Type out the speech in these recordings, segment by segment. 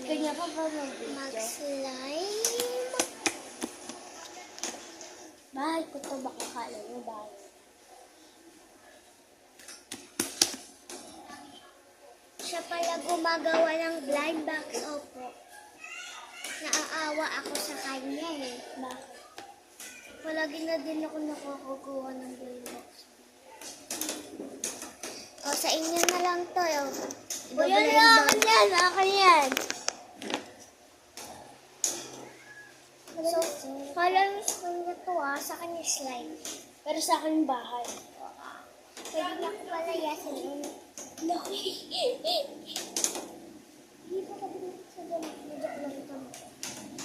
Kanya pa ba mag-video? Mag-slime. Bahay ko to, baka kala mo bahay. Siya pala gumagawa ng blind box. Opo. Naaawa ako sa kanya eh. Bakit? Palagi na din ako nakakakuha ng blind box. O, sa inyo na lang to. Uy, akin yan! Akin yan! So, kala gusto niya to sa kanya slime. Pero sa akin yung bahay. Pwede niya ko pala yasin yun. No. Hindi pa ka din sa dami. Medyo ko lang ito.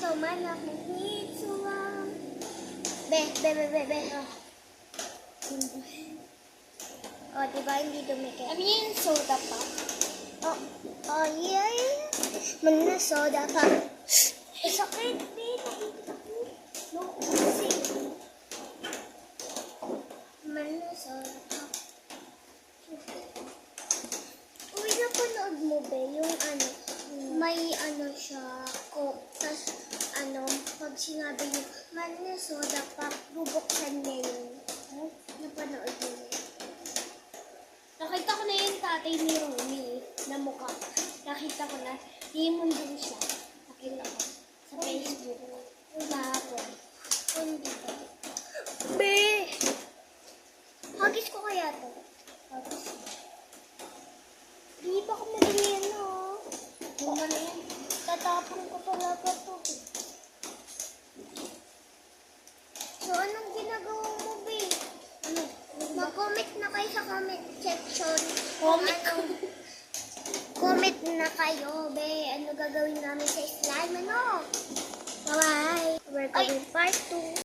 So, manak ng pizza. Be. O, diba hindi dumikit? Kami yung soda pa. Oh, yeah. Mana soda pa. Sakit, be. Nakita ko. No, kasi. Mana soda pa. Uy, napanood mo, be? Yung ano, may ano siya, tas pag sinabi niyo, mana soda pa, bubuksan niya yun. Napanood mo yun. Nakita ko na yung tatay ni Romy na mukha. Nakita ko na, demon din siya. Nakita ko sa Facebook. Kahapon. Hindi ba? Be! Hagis ko kaya to. Hagis. Di ba ko madali yan, no? Luma na yan. Tatapon ko talaga to. So, anong ginagawa mo, be? Ano? Mag-comment na kayo sa comment section. Comment Comment na kayo, be. Ano gagawin namin sa slime, ano? Bye-bye. We're going part 2.